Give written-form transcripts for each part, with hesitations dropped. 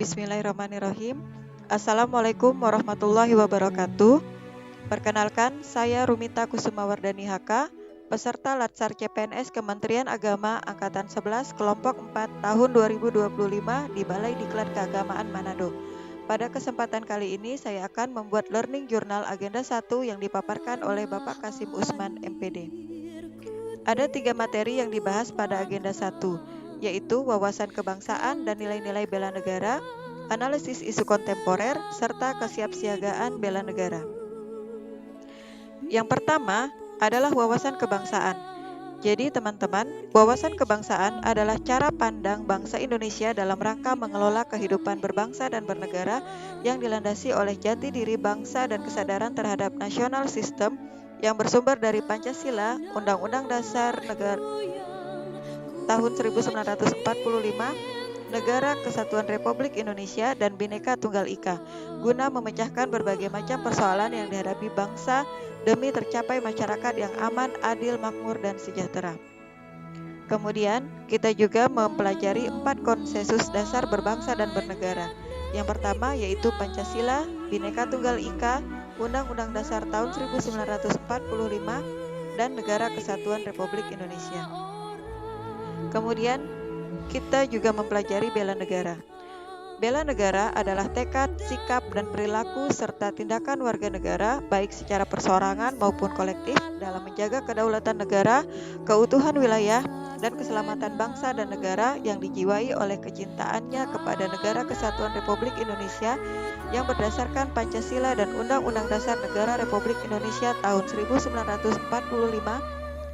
Bismillahirrahmanirrahim. Assalamualaikum warahmatullahi wabarakatuh. Perkenalkan, saya Rumita Kusumawardani HK, peserta Latsar CPNS Kementerian Agama Angkatan 11 Kelompok 4 tahun 2025 di Balai Diklat Keagamaan Manado. Pada kesempatan kali ini saya akan membuat learning journal agenda 1 yang dipaparkan oleh Bapak Kasim Usman MPD. Ada 3 materi yang dibahas pada agenda 1, yaitu wawasan kebangsaan dan nilai-nilai bela negara, analisis isu kontemporer, serta kesiapsiagaan bela negara. Yang pertama adalah wawasan kebangsaan. Jadi teman-teman, wawasan kebangsaan adalah cara pandang bangsa Indonesia dalam rangka mengelola kehidupan berbangsa dan bernegara yang dilandasi oleh jati diri bangsa dan kesadaran terhadap nasional sistem yang bersumber dari Pancasila, Undang-Undang Dasar Negara tahun 1945, Negara Kesatuan Republik Indonesia, dan Bhinneka Tunggal Ika, guna memecahkan berbagai macam persoalan yang dihadapi bangsa demi tercapai masyarakat yang aman, adil, makmur, dan sejahtera. Kemudian, kita juga mempelajari 4 konsensus dasar berbangsa dan bernegara. Yang pertama yaitu Pancasila, Bhinneka Tunggal Ika, Undang-Undang Dasar tahun 1945, dan Negara Kesatuan Republik Indonesia. Kemudian, kita juga mempelajari bela negara. Bela negara adalah tekad, sikap, dan perilaku serta tindakan warga negara baik secara perseorangan maupun kolektif dalam menjaga kedaulatan negara, keutuhan wilayah, dan keselamatan bangsa dan negara yang dijiwai oleh kecintaannya kepada Negara Kesatuan Republik Indonesia yang berdasarkan Pancasila dan Undang-Undang Dasar Negara Republik Indonesia tahun 1945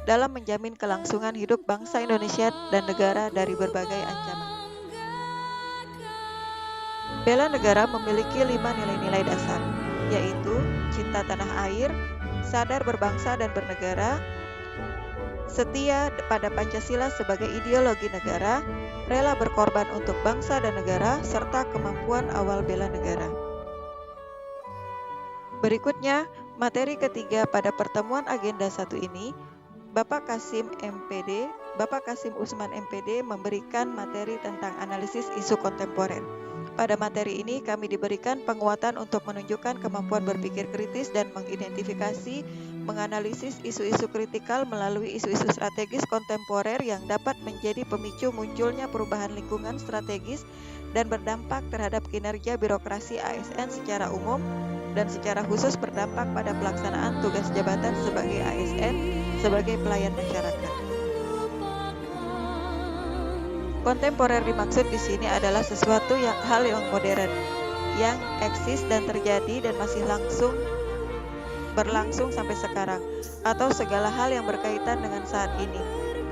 dalam menjamin kelangsungan hidup bangsa Indonesia dan negara dari berbagai ancaman. Bela negara memiliki 5 nilai-nilai dasar, yaitu cinta tanah air, sadar berbangsa dan bernegara, setia pada Pancasila sebagai ideologi negara, rela berkorban untuk bangsa dan negara, serta kemampuan awal bela negara. Berikutnya, materi ketiga pada pertemuan agenda 1 ini, Bapak Kasim Usman MPD memberikan materi tentang analisis isu kontemporer. Pada materi ini kami diberikan penguatan untuk menunjukkan kemampuan berpikir kritis dan mengidentifikasi, menganalisis isu-isu kritikal melalui isu-isu strategis kontemporer yang dapat menjadi pemicu munculnya perubahan lingkungan strategis dan berdampak terhadap kinerja birokrasi ASN secara umum dan secara khusus berdampak pada pelaksanaan tugas jabatan sebagai ASN sebagai pelayan masyarakat. Kontemporer dimaksud di sini adalah sesuatu hal yang modern, yang eksis dan terjadi dan masih berlangsung sampai sekarang, atau segala hal yang berkaitan dengan saat ini.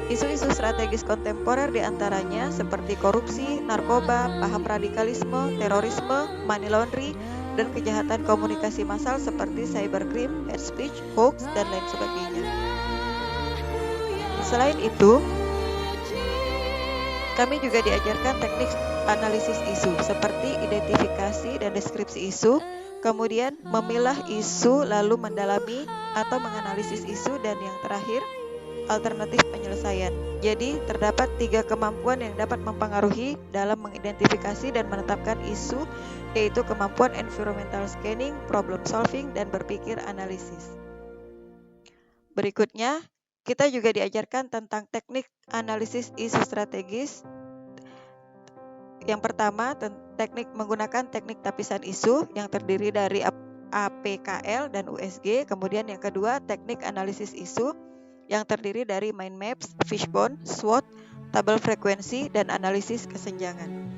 Isu-isu strategis kontemporer diantaranya seperti korupsi, narkoba, paham radikalisme, terorisme, money laundry, dan kejahatan komunikasi massal seperti cybercrime, hate speech, hoax, dan lain sebagainya. Selain itu, kami juga diajarkan teknik analisis isu seperti identifikasi dan deskripsi isu, kemudian memilah isu lalu mendalami atau menganalisis isu, dan yang terakhir, alternatif penyelesaian. Jadi, terdapat 3 kemampuan yang dapat mempengaruhi dalam mengidentifikasi dan menetapkan isu, yaitu kemampuan environmental scanning, problem solving, dan berpikir analisis. Berikutnya, kita juga diajarkan tentang teknik analisis isu strategis. Yang pertama, menggunakan teknik tapisan isu yang terdiri dari APKL dan USG. Kemudian yang kedua, teknik analisis isu yang terdiri dari mind maps, fishbone, SWOT, tabel frekuensi, dan analisis kesenjangan.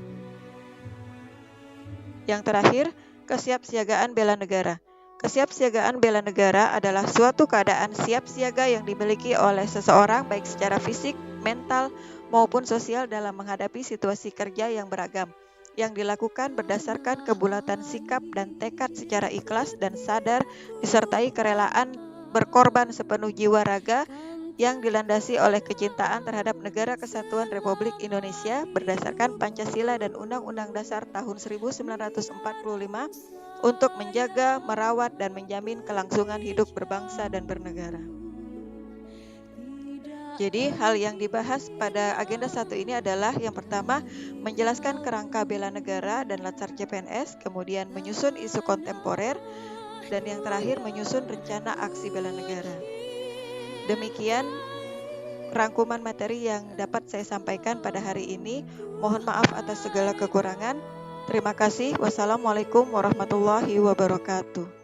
Yang terakhir, kesiapsiagaan bela negara. Kesiapsiagaan bela negara adalah suatu keadaan siap siaga yang dimiliki oleh seseorang baik secara fisik, mental, maupun sosial dalam menghadapi situasi kerja yang beragam, yang dilakukan berdasarkan kebulatan sikap dan tekad secara ikhlas dan sadar disertai kerelaan berkorban sepenuh jiwa raga yang dilandasi oleh kecintaan terhadap Negara Kesatuan Republik Indonesia berdasarkan Pancasila dan Undang-Undang Dasar tahun 1945 untuk menjaga, merawat, dan menjamin kelangsungan hidup berbangsa dan bernegara. Jadi hal yang dibahas pada agenda 1 ini adalah yang pertama menjelaskan kerangka bela negara dan Latsar CPNS, kemudian menyusun isu kontemporer, dan yang terakhir menyusun rencana aksi bela negara. Demikian rangkuman materi yang dapat saya sampaikan pada hari ini. Mohon maaf atas segala kekurangan. Terima kasih. Wassalamualaikum warahmatullahi wabarakatuh.